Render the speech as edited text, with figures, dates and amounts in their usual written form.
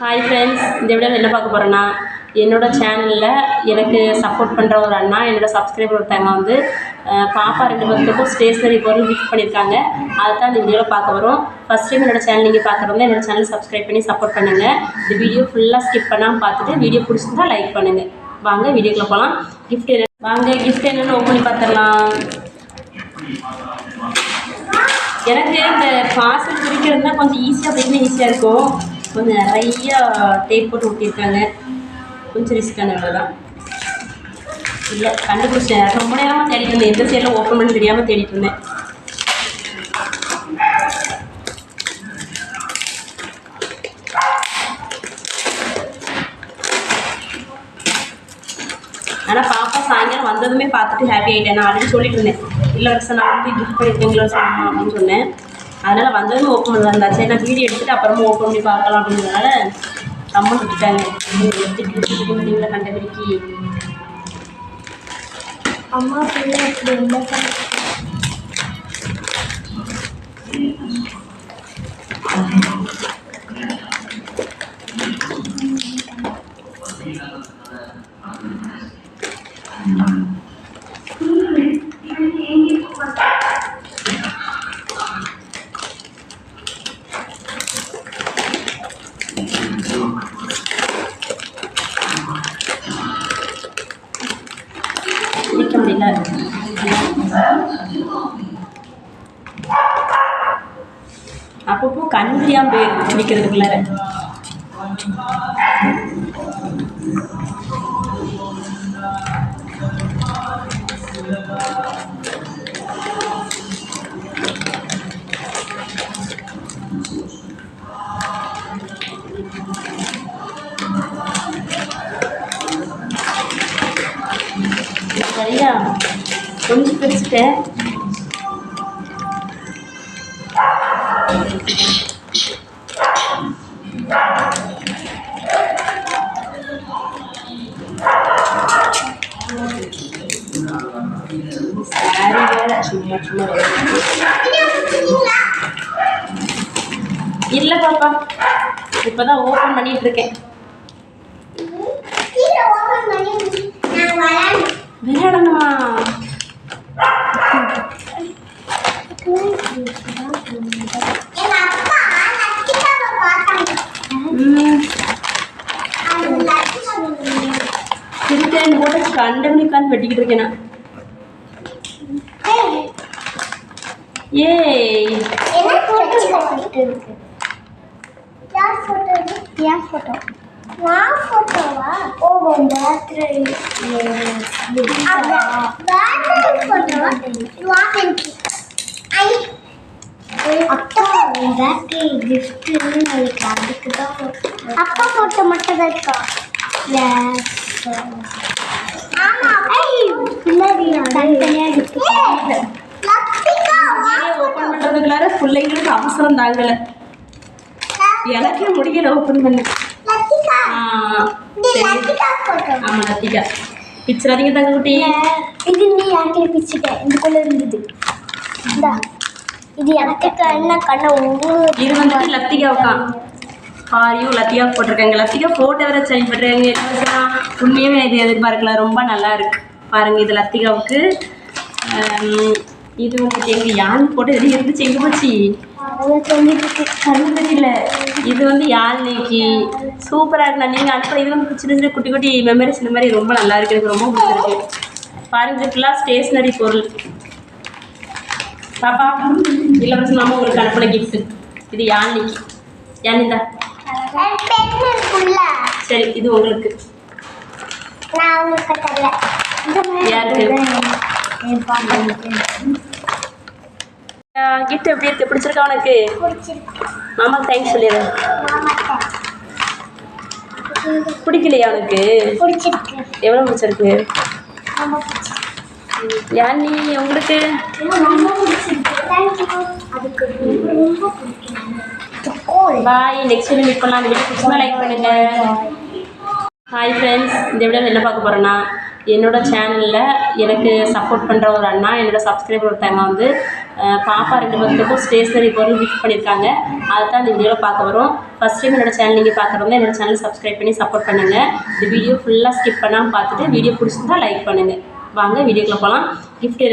Hi friends, இந்த வீடியோவில் என்ன பார்க்க போகிறேன்னா, என்னோடய சேனலில் எனக்கு சப்போர்ட் பண்ணுற ஒரு அண்ணா, என்னோடய சப்ஸ்கிரைபர் ஒருத்தவங்க வந்து பாப்பா 2 பேருக்கும் ஸ்டேஷ்னரி பொருள் கிஃப்ட் பண்ணியிருக்காங்க. அதை தான் இந்த வீடியோவில் பார்க்க வரோம். ஃபஸ்ட் டைம் என்னோடய சேனல் நீங்கள் பார்க்குறவங்க என்னோடய சேனல் சப்ஸ்கிரைப் பண்ணி சப்போர்ட் பண்ணுங்கள். இந்த வீடியோ ஃபுல்லாக ஸ்கிப் பண்ணாமல் பார்த்துட்டு வீடியோ பிடிச்சிருந்தா லைக் பண்ணுங்கள். வாங்க வீடியோக்குள்ளே போகலாம். கிஃப்ட் என்னென்னு ஓப்பன் பண்ணி பார்த்துடலாம். எனக்கு இந்த பார்சல் பிரிக்கிறதுனா கொஞ்சம் ஈஸியாக அப்படின்னா ஈஸியாக இருக்கும். கொஞ்சம் நிறையா டேப் போட்டு ஒட்டியிருக்காங்க. கொஞ்சம் ரிஸ்க்கான வேலை தான். இல்லை கண்டுபிடிச்சேன். ரொம்ப நேரமாக தேடிட்டு இருந்தேன். எந்த சைடில் ஓப்பன் பண்ணி தெரியாமல் தேடிட்டு இருந்தேன். ஆனால் பாப்பா சாயங்காலம் வந்ததுமே பார்த்துட்டு ஹாப்பி ஆகிட்டேன். நான் ஆல்ரெடி சொல்லிட்டு இருந்தேன், இல்லை வருஷம் நான் வந்து கிஃப்ட் பண்ணியிருக்கேங்களோ சொல்லணும் அப்படின்னு சொன்னேன். அதனால் வந்ததுமே ஓப்பன் பண்ணி இருந்தாச்சு. நான் வீடியோ எடுத்துகிட்டு அப்புறமா ஓப்பன் பண்ணி பார்க்கலாம் அப்படிங்கிறதுனால கம்மன் விட்டுட்டாங்க. எடுத்துக்கிட்டு கண்டபடிக்கு அம்மா பிள்ளை எப்படி நிற்க முடியல. அப்பப்போ கண் தெரியாமல் போயிருக்கு குடிக்கிறதுக்குள்ள. சரியா கொஞ்சம் பிரிச்சுட்டேன். சாரி வேற சும்மா சும்மா இல்லை பாப்பா, இப்போதான் ஓப்பன் பண்ணிட்டு இருக்கேன். விளையாடணுமா? திருத்தேன் போட்டு கண்டமணி உட்காந்து வெட்டிக்கிட்டு இருக்கேன் நான். அப்பா போட்டோ மட்டும் தான் இருக்கா? ஓப்பன் பண்றதுக்குள்ளார பிள்ளைங்களுக்கு அவசரம் தாங்கல. எனக்கே முடியல ஓப்பன் பண்ண. ஆமா லத்திகா பிச்சிடாதீங்க தங்க குட்டி. இது நீ யாருக்கே பிச்சுட்ட? இதுக்குள்ள இருந்தது. இது எனக்கு என்ன கண்ண இது வந்துட்டு லத்திகாவுக்கா. பாரியும் லத்திகா போட்டிருக்காங்க. லத்திகா போட்டோ வேற சரி பண்ணுறாங்க. உண்மையுமே இது எதிர்பார்க்கலாம். ரொம்ப நல்லா இருக்கு பாருங்க. இது லத்திகாவுக்கு. இது வந்துட்டு எங்க யான் போட்டு எது இருந்துச்சு எங்க போச்சு கண்ணு தெரியல. இது வந்து யாழ்னைக்கு சூப்பராக இருக்குண்ணா. நீங்கள் அனுப்புகிற இது வந்து சின்ன சின்ன குட்டி குட்டி மெமரிஸ் இந்த மாதிரி ரொம்ப நல்லா இருக்கு. எனக்கு ரொம்ப பிடிச்சிருக்கு. பாருங்க ஃபுல்லாக ஸ்டேஷ்னரி பொருள். பாப்பா இளவரசன் மாமா உங்களுக்கு அனுப்பின கிஃப்ட். இது யாழ்னைக்கு. யானிந்தா சரி, இது உங்களுக்கு. யாருக்கு கிஃப்ட் எப்படி இருக்கு? பிடிச்சிருக்கா உனக்கு? மாமா தேங்க்ஸ் சொல்லிடு. பிடிக்கலையா உனக்கு? எவ்வளோ பிடிச்சிருக்கு? யானி உங்களுக்கு? பாய். நெக்ஸ்ட் வீடியோ மீட் பண்ணலாம். வீடியோ பிடிச்சா லைக் பண்ணுங்க. ஹாய் ஃப்ரெண்ட்ஸ், இந்த வீடியோவில் என்ன பார்க்க போகிறேன்னா, என்னோடய சேனலில் எனக்கு சப்போர்ட் பண்ணுற ஒரு அண்ணா, என்னோடய சப்ஸ்கிரைபர் ஒருத்தவங்க வந்து பாப்பா 2 பேருக்கும் ஸ்டேஷ்னரி பொருள் கிஃப்ட் பண்ணியிருக்காங்க. அதை தான் இந்த வீடியோவில் பார்க்க வரோம். ஃபஸ்ட் டைம் என்னோடய சேனல் நீங்கள் பார்க்குறவங்க என்னோடய சேனலை சப்ஸ்கிரைப் பண்ணி சப்போர்ட் பண்ணுங்கள். இந்த வீடியோ ஃபுல்லாக ஸ்கிப் பண்ணாமல் பார்த்துட்டு வீடியோ பிடிச்சிருந்தா லைக் பண்ணுங்கள். வாங்க வீடியோக்குள்ளே போகலாம். கிஃப்ட்